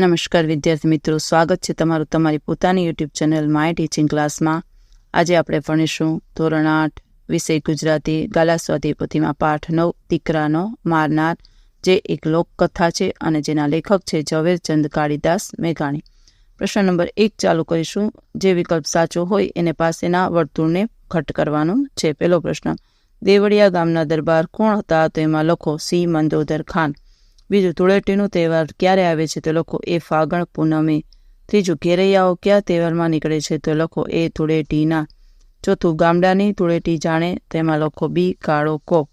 નમસ્કાર વિદ્યાર્થી મિત્રો, સ્વાગત છે તમારું તમારી પોતાની યુટ્યુબ ચેનલ માય ટીચિંગ ક્લાસમાં। આજે આપણે ભણીશું ધોરણ 8 વિષય ગુજરાતી ગાલા સ્વાધ્યાય પોથીમાં પાઠ 9 દીકરાનો મારનાર, જે એક લોકકથા છે અને જેના લેખક છે ઝવેરચંદ કાળીદાસ મેઘાણી। પ્રશ્ન નંબર 1 ચાલુ કરીશું। જે વિકલ્પ સાચો હોય એને પાસેના વર્તુળને ઘટ કરવાનું છે। પહેલો પ્રશ્ન, દેવળિયા ગામના દરબાર કોણ હતા? તો એમાં લખો સી મંદોદર ખાન। બીજું, ધૂળેટીનો તહેવાર ક્યારે આવે છે? તો લખો એ ફાગણ પૂનમે। ત્રીજું, ઘેરૈયાઓ કયા તહેવારમાં નીકળે છે? તો લખો એ ધૂળેટીના। ચોથું, ગામડાની ધૂળેટી જાણે? તેમાં લખો બી કાળો કોક।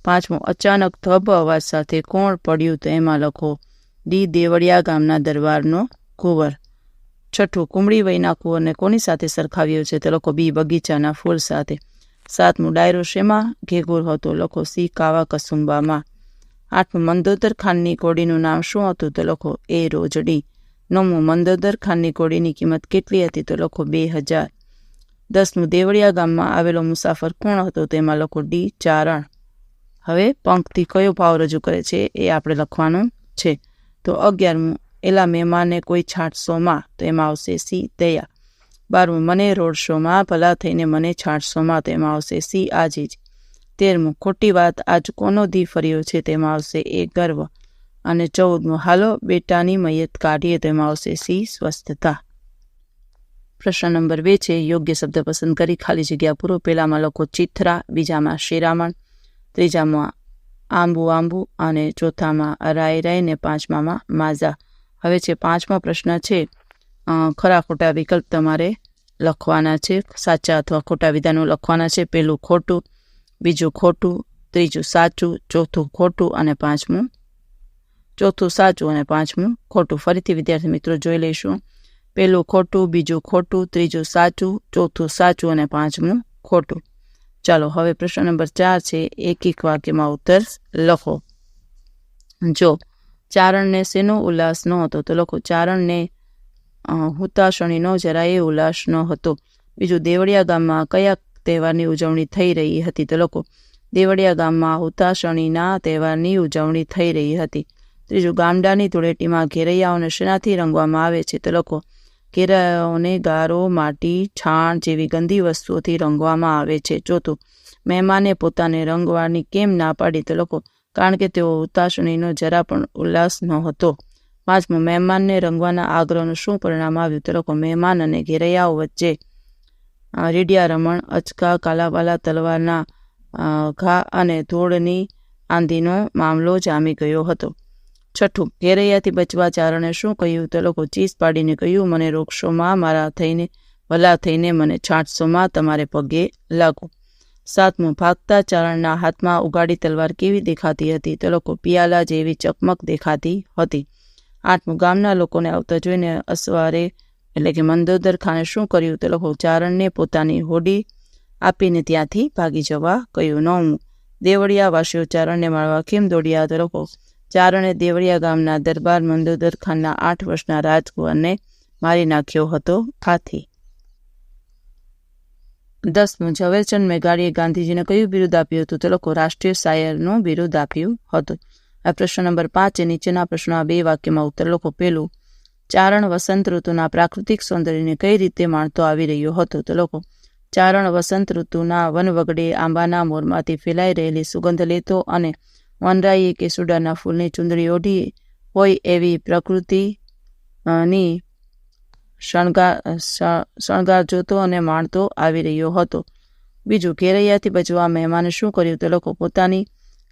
પાંચમું, અચાનક ધબ અવાજ સાથે કોણ પડ્યું? તો એમાં લખો ડી દેવળિયા ગામના દરબારનો કુંવર। છઠ્ઠું, કુમળી વયના કુંવરને કોની સાથે સરખાવ્યો છે? તો લખો બી બગીચાના ફૂલ સાથે। સાતમું, ડાયરો શેમાં ઘેઘૂર હતો? લખો સી કાવા કસુંબામાં। આઠમું, મંદોદર ખાનની ઘોડીનું નામ શું હતું? તો લખો એ રોજડી। નવમું, મંદોદર ખાનની ઘોડીની કિંમત કેટલી હતી? તો લખો 2000। 10મું, દેવળિયા ગામમાં આવેલો મુસાફર કોણ હતો? તેમાં લખો ડી ચારણ। હવે પંક્તિ કયો ભાવ રજૂ કરે છે એ આપણે લખવાનું છે। તો 11મું, એલા મહેમાને કોઈ છાંટશોમાં? તો એમાં આવશે સી દયા। 12મું, મને રોડશોમાં ભલા થઈને મને છાંટશોમાં? તો એમાં આવશે સી આજીજ। 13મું, ખોટી વાત આજ કોનો દી ફર્યો છે? તેમાં આવશે એ ગર્વ। અને 14મું, હાલો બેટાની મૈયત કાઢીએ? તેમાં આવશે સી સ્વસ્થતા। પ્રશ્ન નંબર 2 છે, યોગ્ય શબ્દ પસંદ કરી ખાલી જગ્યા પૂરો। પહેલામાં લખો ચિત્રા, બીજામાં શિરામણ, ત્રીજામાં આંબુ આંબુ અને ચોથામાં રાય રાય ને પાંચમામાં માઝા। હવે છે 5મો પ્રશ્ન છે, ખરા ખોટા વિકલ્પ તમારે લખવાના છે, સાચા અથવા ખોટા વિધાનો લખવાના છે। પહેલું ખોટું, બીજું ખોટું, ત્રીજું સાચું, ચોથું ખોટું અને પાંચમું ખોટું। ફરીથી વિદ્યાર્થી મિત્રો જોઈ લઈશું। પહેલું ખોટું, બીજું ખોટું, ત્રીજું સાચું, ચોથું સાચું અને પાંચમું ખોટું। ચાલો હવે પ્રશ્ન નંબર 4 છે, એક એક વાક્યમાં ઉત્તર લખો। જો ચારણને શેનો ઉલ્લાસ ન હતો? તો લખો ચારણને હુતાશણીનો જરાય ઉલ્લાસ ન હતો। બીજું, દેવળિયા ગામમાં કયા તહેવારની ઉજવણી થઈ રહી હતી? તો લખો દેવળિયા ગામમાં હુતાશણીના તહેવારની ઉજવણી થઈ રહી હતી। ત્રીજું, ગામડાની ધૂળેટીમાં ઘેરૈયાઓને શેનાથી રંગવામાં આવે છે? તો લખો ઘેરૈયાઓને ગારો, માટી, છાણ જેવી ગંદી વસ્તુઓથી રંગવામાં આવે છે। ચોથું, મહેમાને પોતાને રંગવાની કેમ ના પાડી? તો લખો કારણ કે તેઓ હુતાશણીનો જરા પણ ઉલ્લાસ ન હતો। પાંચમું, મહેમાનને રંગવાના આગ્રહનું શું પરિણામ આવ્યું? તો લખો મહેમાન અને ઘેરૈયાઓ વચ્ચે રીડિયા રમણ, અચકા, કાલાવાલા, તલવારના ઘા અને ધૂળની આંધીનો મામલો જામી ગયો હતો। છઠ્ઠું, ઘેરૈયાથી બચવા ચારણે શું કહ્યું? તો લોકો ચીસ પાડીને કહ્યું, મને રોકશોમાં મારા થઈને ભલા થઈને મને છાંટશોમાં તમારે પગે લાગો। સાતમું, ભાગતા ચારણના હાથમાં ઉગાડી તલવાર કેવી દેખાતી હતી? તો લોકો પિયાલા જેવી ચકમક દેખાતી હતી। આઠમું, ગામના લોકોને આવતા જોઈને અસવારે એટલે કે મંદોદર ખાને શું કર્યું? તો લોકો ચારણને પોતાની હોડી આપીને ત્યાંથી ભાગી જવા કહ્યું। નવમું, દેવળિયા વાસીઓ ચારણને મારવા કેમ દોડ્યા? તો લોકો ચારણે દેવળિયા ગામના દરબાર મંદોદર ખાનના 8 વર્ષના રાજકુંવરને મારી નાખ્યો હતો આથી। 10મું, ઝવેરચંદ મેઘાણીએ ગાંધીજીને કયું બિરુદ આપ્યું હતું? તો લોકો રાષ્ટ્રીય શાયરનું બિરુદ આપ્યું હતું। આ પ્રશ્ન નંબર 5 નીચેના પ્રશ્નોના 2 વાક્યમાં ઉત્તર લખો। પહેલું, ચારણ વસંત ઋતુના પ્રાકૃતિક સૌંદર્યને કઈ રીતે માણતો આવી રહ્યો હતો? તો લોકો ચારણ વસંત ઋતુના વનવગડે આંબાના મોરમાંથી ફેલાઈ રહેલી સુગંધ લેતો અને વનરાઈએ કેસુડાના ફૂલની ચૂંદડી ઓઢી હોય એવી પ્રકૃતિની શણગાર જોતો અને માણતો આવી રહ્યો હતો। બીજું, ઘેરૈયાથી બચવા મહેમાને શું કર્યું? તો લોકો પોતાની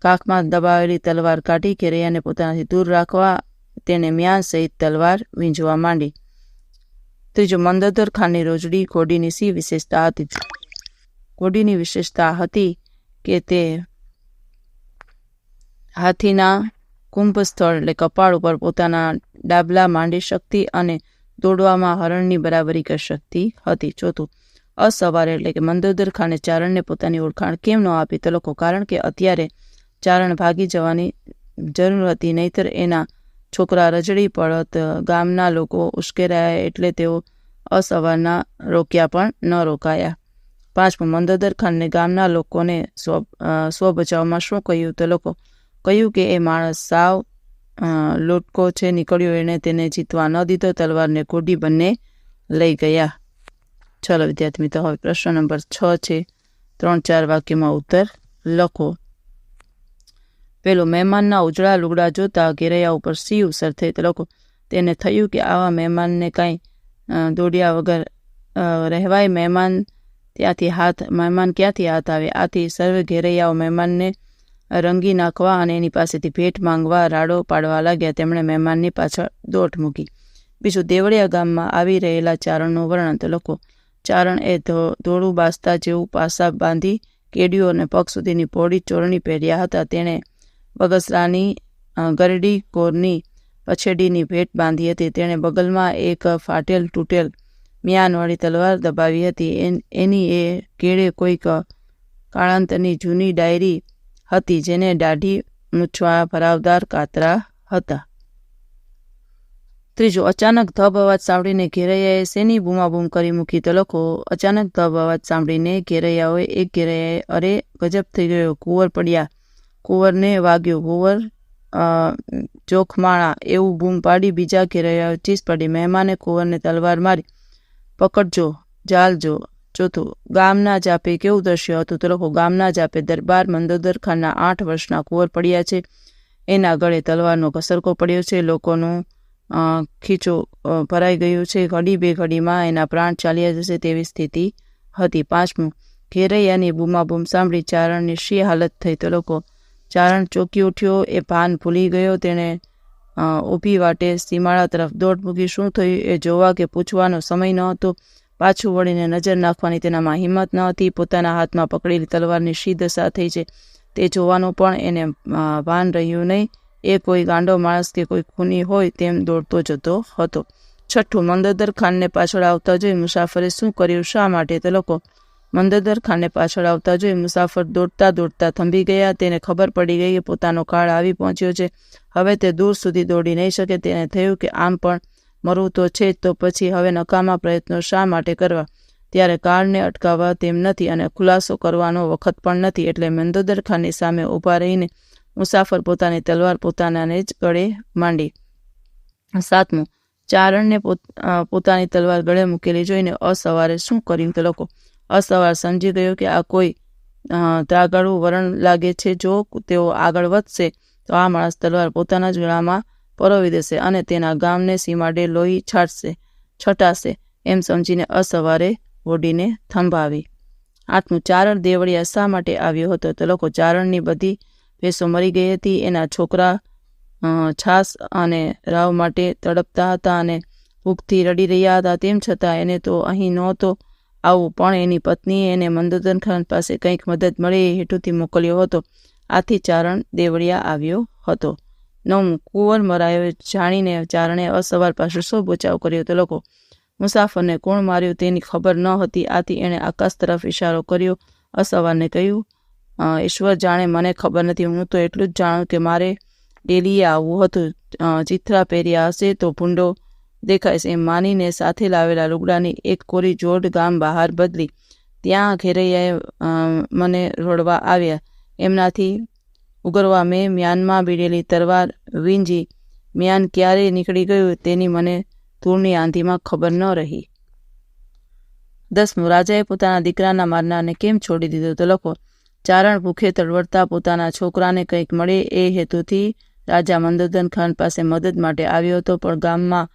કાખમાં દબાવેલી તલવાર કાઢી ઘેરૈયાને પોતાનાથી દૂર રાખવા તેણે મ્યાન સહિત તલવાર વીંઝવા માંડી। ત્રીજું, મંદોદર ખાનની રોજડી ઘોડીની સી વિશેષતા હતી? ઘોડીની વિશેષતા હતી કે તે હાથીના કુંભ સ્થળ એટલે કપાળ ઉપર પોતાના ડાબલા માંડી શકતી અને દોડવામાં હરણની બરાબરી કરી શકતી હતી। ચોથું, અસવારે એટલે કે મંદોદર ખાને ચારણને પોતાની ઓળખાણ કેમ ન આપી? તો લોકો કારણ કે અત્યારે ચારણ ભાગી જવાની જરૂર હતી, નહીતર એના છોકરા રજડી પડત। ગામના લોકો ઉશ્કેરાયા એટલે તેઓ અસવારના રોક્યા પણ ન રોકાયા। પાંચમું, મંદોદર ખાનને ગામના લોકોને સ્વ બચાવમાં શું કહ્યું? તો લોકો કહ્યું કે એ માણસ સાવ લોટકો છે નીકળ્યો, એણે તેને જીતવા ન દીધો. તલવારને ઘોડી બંને લઈ ગયા. ચલો વિદ્યાર્થી મિત્રો, હવે પ્રશ્ન નંબર 6 છે. 3-4 વાક્યમાં ઉત્તર લખો. પેલો, મહેમાનના ઉજળા લુગડા જોતા ઘેરૈયા ઉપર સી અસર થઈ? તો લખો. તેને થયું કે આવા મહેમાનને કાંઈ દોડ્યા વગર રહેવાય. મહેમાન ક્યાંથી હાથ આવે? આથી સર્વે ઘેરૈયાઓ મહેમાનને રંગી નાખવા અને એની પાસેથી ભેટ માંગવા રાડો પાડવા લાગ્યા. તેમણે મહેમાનની પાછળ દોટ મૂકી. બીજું, દેવળિયા ગામમાં આવી રહેલા ચારણનું વર્ણન. તો લખો. ચારણ એ ધોળું બાસ્તા જેવું પાસા બાંધી કેડિયો અને પગ સુધીની પહોળી ચોરણી પહેર્યા હતા. તેણે બગસરાની ગરડી કોરની પછેડીની ભેટ બાંધી હતી. તેણે બગલમાં એક ફાટેલ તૂટેલ મ્યાનવાળી તલવાર દબાવી હતી. એની એ કેળે કોઈક કાળાંતરની જૂની ડાયરી હતી, જેને દાઢી મૂછવા ભરાવદાર કાતરા હતા. ત્રીજું, અચાનક ધબ અવાજ સાંભળીને ઘેરૈયાએ શેની બૂમાબૂમ કરી મૂકી? તો લખો. અચાનક ધબ અવાજ સાંભળીને એક ઘેરૈયાએ અરે ગજબ થઈ ગયો, કુંવર પડ્યા, કુંવરને વાગ્યો, કુંવર જોખમાણા એવું બૂમ પાડી. બીજા ઘેરૈયાએ ચીસ પડી, મહેમાને કુંવરને તલવાર મારી, પકડજો, જાલજો. ચોથું, ગામના જાપે કેવું દ્રશ્ય હતું? તો લખો. ગામના જાપે દરબાર મંદોદર ખાનના 8 વર્ષના કુંવર પડ્યા છે. એના ગળે તલવારનો ઘસરકો પડ્યો છે. લોકોનું ખીચો ભરાઈ ગયું છે. ઘડી બે ઘડીમાં એના પ્રાણ ચાલ્યા જશે તેવી સ્થિતિ હતી. 5મું, ઘેરૈયાની બૂમાબૂમ સાંભળી ચારણની શી હાલત થઈ? તો લખો. ચારણ ચોંકી ઉઠ્યો, એ ભાન ભૂલી ગયો. તેણે ઊભી વાટે સીમાડા તરફ દોટ મૂકી. શું થયું એ જોવા કે પૂછવાનો સમય ન હતો. પાછું વળીને નજર નાખવાની તેનામાં હિંમત ન હતી. પોતાના હાથમાં પકડેલી તલવારની શી દશા થઈ છે તે જોવાનું પણ એને ભાન રહ્યું નહીં. એ કોઈ ગાંડો માણસ કે કોઈ ખૂની હોય તેમ દોડતો જતો હતો. 6, મંદોદર ખાનને પાછળ આવતા જોઈ મુસાફરે શું કર્યું? શા માટે? તો લખો. મંદોદર ખાનને પાછળ આવતા જોઈ મુસાફર દોડતા દોડતા થંભી ગયા. તેને ખબર પડી ગઈ કે પોતાનો કાળ આવી પહોંચ્યો છે. હવે તે દૂર સુધી દોડી નહીં શકે. તેને થયું કે આમ પણ મરવું તો છે જ, તો પછી હવે નકામા પ્રયત્નો શા માટે કરવા? ત્યારે કાળને અટકાવવા તેમ નથી અને ખુલાસો કરવાનો વખત પણ નથી. એટલે મંદોદર ખાનની સામે ઊભા રહીને મુસાફર પોતાની તલવાર પોતાનાને જ ગળે માંડી. 7મું, ચારણને પોતાની તલવાર ગળે મૂકેલી જોઈને અસવારે શું કર્યું? તો લખો. અસવાર સમજી ગયો કે આ કોઈ ત્રાગાળું વરણ લાગે છે. જો તેઓ આગળ વધશે તો આ માણસ તલવાર પોતાના જ ગળામાં પરોવી દેશે અને તેના ગામને સીમાડે લોહી છટાશે એમ સમજીને અસવારે ઘોડીને થંભાવી. 8મું, ચારણ દેવળિયા શા માટે આવ્યો હતો? તો લખો. ચારણની બધી ભેંસો મરી ગઈ હતી. એના છોકરા છાસ અને રાવ માટે તડપતા હતા અને ભૂખથી રડી રહ્યા હતા. તેમ છતાં એને તો અહીં નહોતો આવું, પણ એની પત્નીએ એને મંદોદર ખાન પાસે કંઈક મદદ મળે એ હેતુથી મોકલ્યો હતો. આથી ચારણ દેવળિયા આવ્યો હતો. 9મું, કુંવર મરાયો જાણીને ચારણે અસવાર પાસે શો બચાવ કર્યો? તો લખો. મુસાફરને કોણ માર્યું તેની ખબર ન હતી. આથી એણે આકાશ તરફ ઇશારો કર્યો. અસવારને કહ્યું, ઈશ્વર જાણે, મને ખબર નથી. હું તો એટલું જ જાણું કે મારે ડેલીએ આવવું હતું. ચિત્રા પહેર્યા હશે તો ભૂંડો દેખાઈશ એમ માનીને સાથે લાવેલા લુગડાની એક કોરી જોડ ગામ બહાર બદલી. ત્યાં ઘેરૈયાએ મને રોડવા આવ્યા. એમનાથી ઉગરવા મેં મ્યાનમાં બીડેલી તલવાર વીંજી. મ્યાન ક્યારે નીકળી ગયું તેની મને ધૂળની આંધીમાં ખબર ન રહી. 10મું, રાજાએ પોતાના દીકરાના મારનારને કેમ છોડી દીધો? તો લખો. ચારણ ભૂખે તડવડતા પોતાના છોકરાને કંઈક મળે એ હેતુથી રાજા મંદોદર ખાન પાસે મદદ માટે આવ્યો હતો. પણ ગામમાં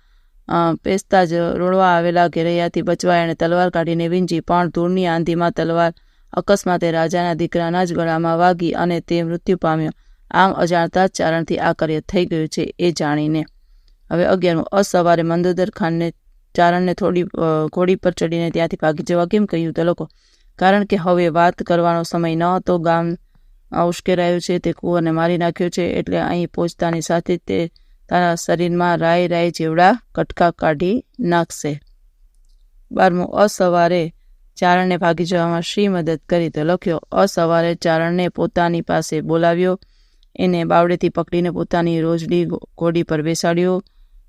પેસતા જ રોડવા આવેલા ઘેરૈયાથી બચવા એણે તલવાર કાઢીને વીંજી. પણ ધૂળની આંધીમાં તલવાર અકસ્માતે રાજાના દીકરાના જ ગળામાં વાગી અને તે મૃત્યુ પામ્યો. આમ અજાણતા જ ચારણથી આ કાર્ય થઈ ગયું છે એ જાણીને. હવે 11મું, અસવારે મંદોદર ખાનને ચારણને ઘોડી પર ચડીને ત્યાંથી ભાગી જવા કેમ કહ્યું? તો લખો. કારણ કે હવે વાત કરવાનો સમય ન હતો. ગામ ઉશ્કેરાયું છે. તે કુંવરને મારી નાખ્યો છે. એટલે અહીં પહોંચતાની સાથે તે તારા શરીરમાં રાય જેવડા કટકા કાઢી નાખશે. 12મું, અસવારે ચારણને ભાગી જવામાં શી મદદ કરી? તો લખ્યો. અસવારે ચારણને પોતાની પાસે બોલાવ્યો. એને બાવડેથી પકડીને પોતાની રોજડી ઘોડી પર બેસાડ્યો.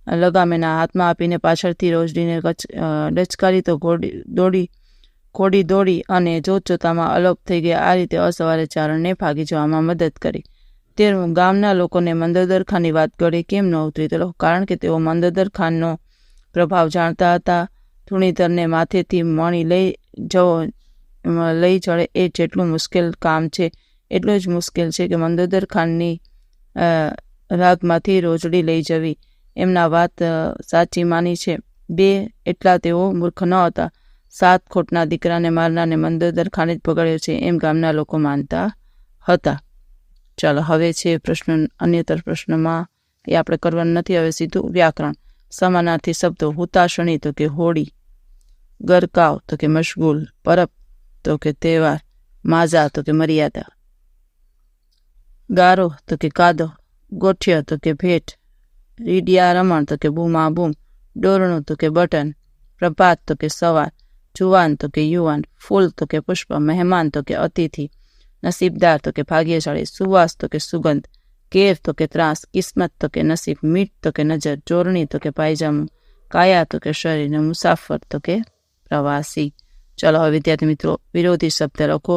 લગામ એના હાથમાં આપીને પાછળથી રોજડીને ડચકારી તો ઘોડી દોડી અને જોતજોતામાં અલોપ થઈ ગયા. આ રીતે અસવારે ચારણને ભાગી જવામાં મદદ કરી. 13 ગામના લોકોને મંદોદર ખાનની વાત ગળે કેમ ન ઉતરી? તો કારણ કે તેઓ મંદોદર ખાનનો પ્રભાવ જાણતા હતા. ધુણીધરને માથેથી મણી લઈ ચડે એ જેટલું મુશ્કેલ કામ છે એટલું જ મુશ્કેલ છે કે મંદોદર ખાનની રાગમાંથી રોજડી લઈ જવી. એમના વાત સાચી માની છે. 2 એટલા તેઓ મૂર્ખ ન હતા. 7 ખોટના દીકરાને મારનારને મંદોદર ખાને જ પકડ્યો છે એમ ગામના લોકો માનતા હતા. ચાલો હવે છે પ્રશ્ન, અન્યતર પ્રશ્નમાં એ આપણે કરવાનું નથી. હવે સીધું વ્યાકરણ. સમાનાર્થી શબ્દો. હુતાશણી તો કે હોળી, ગરકાવ તો કે મશગુલ, પરબ તો કે તહેવાર, માઝા તો કે મર્યાદા, ગારો તો કે કાદો, ગોઠિયા તો કે ભેટ, રીડિયા રમણ તો કે બૂમા બૂમ, ડોરણું તો કે બટન, પ્રભાત તો કે સવાર, જુવાન તો કે યુવાન, ફૂલ તો કે પુષ્પ, મહેમાન તો કે અતિથિ, નસીબદાર તો કે ભાગ્યશાળી, સુવાસ તો કે સુગંધ, કેર તો કે ત્રાસ, કિસ્મત તો કે નસીબ, મીટ તો કે નજર, ચોરણી તો કે પાયજામું, કાયા તો કે શરીર, ને મુસાફર તો કે પ્રવાસી. ચલો હવે વિદ્યાર્થી મિત્રો વિરોધી શબ્દ લખો.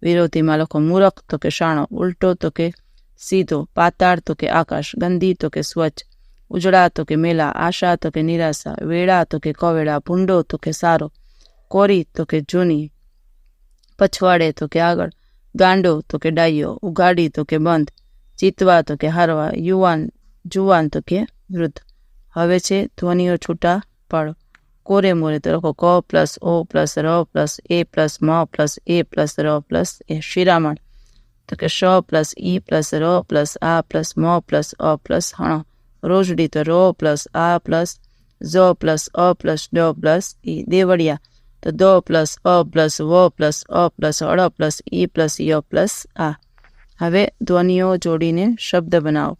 વિરોધીમાં લખો મૂરખ તો કે શાણો, ઉલટો તો કે સીધો, પાતાળ તો કે આકાશ, ગંદી તો કે સ્વચ્છ, ઉજળા તો કે મેલા, આશા તો કે નિરાશા, વેળા તો કે કવેળા, ભૂંડો તો કે સારો, કોરી તો કે જૂની, પછવાડે તો કે આગળ, ગાંડો તો કે ડાયો, ઉગાડી તો કે બંધ, ચિતવા તો કે હારવા, જુવાન તો કે વૃદ્ધ. હવે છે ધ્વનિઓ છૂટા પાડો. કોરે મોરે તો લખો ક પ્લસ ઓ પ્લસ ર પ્લસ એ પ્લસ મ પ્લસ એ પ્લસ ર પ્લસ એ. શિરામણ તો કે શ પ્લસ ઈ પ્લસ ર પ્લસ આ પ્લસ મ પ્લસ અ પ્લસ હણ. રોજડી તો રો પ્લસ આ પ્લસ ઝ પ્લસ અ પ્લસ ડ પ્લસ ઈ. દેવળિયા તો દ પ્લસ અ પ્લસ વ પ્લસ અ પ્લસ અળ પ્લસ ઈ પ્લસ ય પ્લસ આ. હવે ધ્વનિઓ જોડીને શબ્દ બનાવો.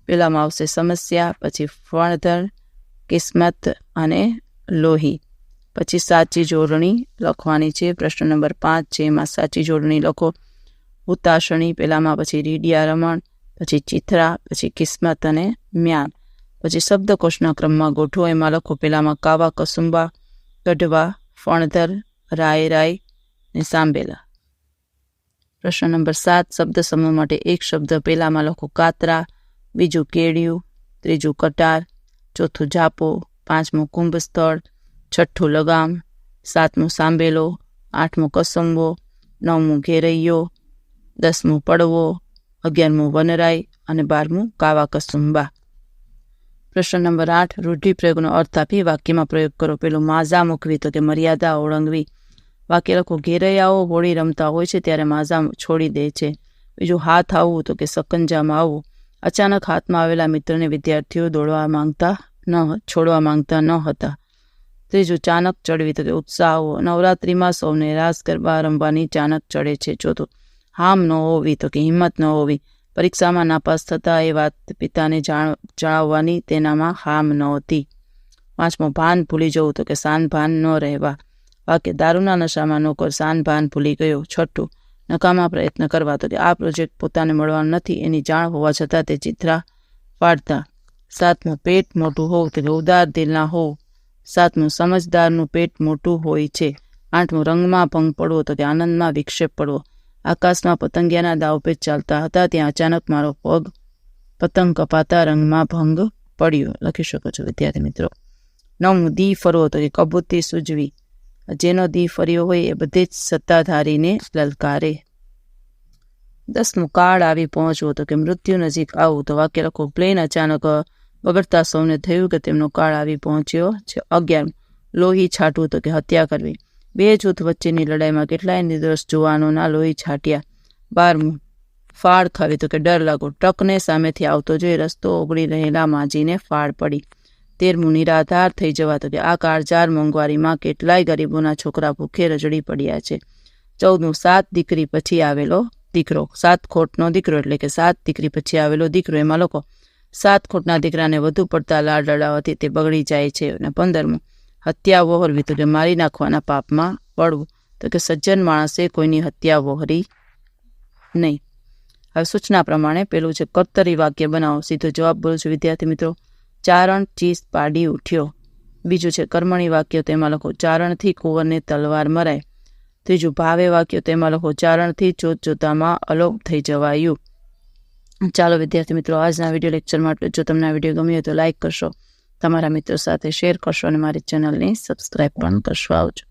પેલામાં આવશે સમસ્યા, પછી ફણધર, કિસ્મત અને લોહી. પછી સાચી જોડણી લખવાની છે. પ્રશ્ન નંબર 5 છે, એમાં સાચી જોડણી લખો. હુતાશણી પેલામાં, પછી રીડિયા રમણ, પછી ચિથરા, પછી કિસ્મત અને મ્યાન. પછી શબ્દકોશના ક્રમમાં ગોઠવો. એમાં લખો પેલામાં કાવા કસુંબા, ગઢવા, ફણધર, રાય ને સાંભેલા. પ્રશ્ન નંબર 7 શબ્દ સમૂહ માટે એક શબ્દ. પેલામાં લખો કાતરા, બીજું કેડિયું, ત્રીજું કટાર, ચોથું જાપો, પાંચમું કુંભ સ્થળ, છઠ્ઠું લગામ, સાતમું સાંભેલો, આઠમું કસંબો, નવમું ઘેરૈયો, 10મું પડવો, 11મું વનરાય અને 12મું કાવા કસુંબા. પ્રશ્ન નંબર 8 રૂઢિપ્રયોગનો અર્થ આપી વાક્યમાં પ્રયોગ કરો. પેલું માઝા મૂકવી તો કે મર્યાદા ઓળંગવી. વાક્ય લખો ઘેરૈયાઓ હોળી રમતા હોય છે ત્યારે માઝા છોડી દે છે. બીજું હાથ આવવું તો કે સકંજામાં આવવું. અચાનક હાથમાં આવેલા મિત્રને વિદ્યાર્થીઓ છોડવા માંગતા ન હતા. ત્રીજું ચાનક ચડવી તો કે ઉત્સાહ આવવો. નવરાત્રિમાં સૌને રાસ ગરબા રમવાની ચાનક ચડે છે. ચોથું હામ ન હોવી તો કે હિંમત ન હોવી. પરીક્ષામાં નાપાસ થતા એ વાત પિતાને જણાવવાની તેનામાં હામ નહોતી. પાંચમું ભાન ભૂલી જવું તો કે સાન ભાન ન રહેવા. વાક્ય દારૂના નશામાં નોકર સાન ભાન ભૂલી ગયો. છઠ્ઠું નકામા પ્રયત્ન કરવા તો કે આ પ્રોજેક્ટ પોતાને મળવાનો નથી એની જાણ હોવા છતાં તે ચિત્રા પાડતા. સાતમું પેટ મોટું હોવું તો કે ઉદાર દિલના હોવું. સાતમું સમજદારનું પેટ મોટું હોય છે. આઠમું રંગમાં ભંગ પડવો તો કે આનંદમાં વિક્ષેપ પડવો. આકાશમાં પતંગિયાના દાવપેચ ચાલતા હતા ત્યાં અચાનક મારો પગ પતંગ કપાતા રંગમાં ભંગ પડ્યો. લખી શકો છો વિદ્યાર્થી મિત્રો. નવમું દી ફરવો તો કે કબૂતી સૂજવી. જેનો દી ફર્યો હોય એ બધે જ સત્તાધારીને લલકારે. 10મું કાળ આવી પહોંચવો તો કે મૃત્યુ નજીક આવવું. તો વાક્ય લખો પ્લેન અચાનક બગડતા સૌને થયું કે તેમનો કાળ આવી પહોંચ્યો છે. 11મું લોહી છાંટવું તો કે હત્યા કરવી. બે જૂથ વચ્ચેની લડાઈમાં કેટલાય નિર્દોષ જુવાનોના લોહી છાંટ્યા. 12મું ફાળ ખાવી તો કે ડર લાગો. ટ્રકને સામેથી આવતો જોઈ રસ્તો ઓગળી રહેલા માજીને ફાળ પડી. 13મું નિરાધાર થઈ જવા તો કે આ કાળઝાળ મોંઘવારીમાં કેટલાય ગરીબોના છોકરા ભૂખે રજડી પડ્યા છે. 14મું 7 દીકરી પછી આવેલો દીકરો. 7 ખોટનો દીકરો એટલે કે 7 દીકરી પછી આવેલો દીકરો. એમાં લોકો 7 ખોટના દીકરાને વધુ પડતા લાડ લડાવવાથી તે બગડી જાય છે. અને 15મું હત્યા વહોરવી તો કે મારી નાખવાના પાપમાં પડવું. તો કે સજ્જન માણસે કોઈની હત્યા વહોરી નહીં. હવે સૂચના પ્રમાણે પેલું છે કર્તરી વાક્ય બનાવો. સીધો જવાબ બોલું છું વિદ્યાર્થી મિત્રો. ચારણ ચીસ પાડી ઉઠ્યો. બીજું છે કર્મણી વાક્ય. તેમાં લખો ચારણથી કુંવરને તલવાર મરાય. ત્રીજું ભાવે વાક્ય. તેમાં લખો ચારણથી જોત જોતામાં અલોપ થઈ જવાયું. ચાલો વિદ્યાર્થી મિત્રો, આજના વિડીયો લેક્ચર માટે જો તમને આ વિડીયો ગમ્યો તો લાઇક કરશો, તમારા મિત્રો સાથે શેર કરશો અને મારી ચેનલને સબસ્ક્રાઈબ પણ કરશો. આવજો.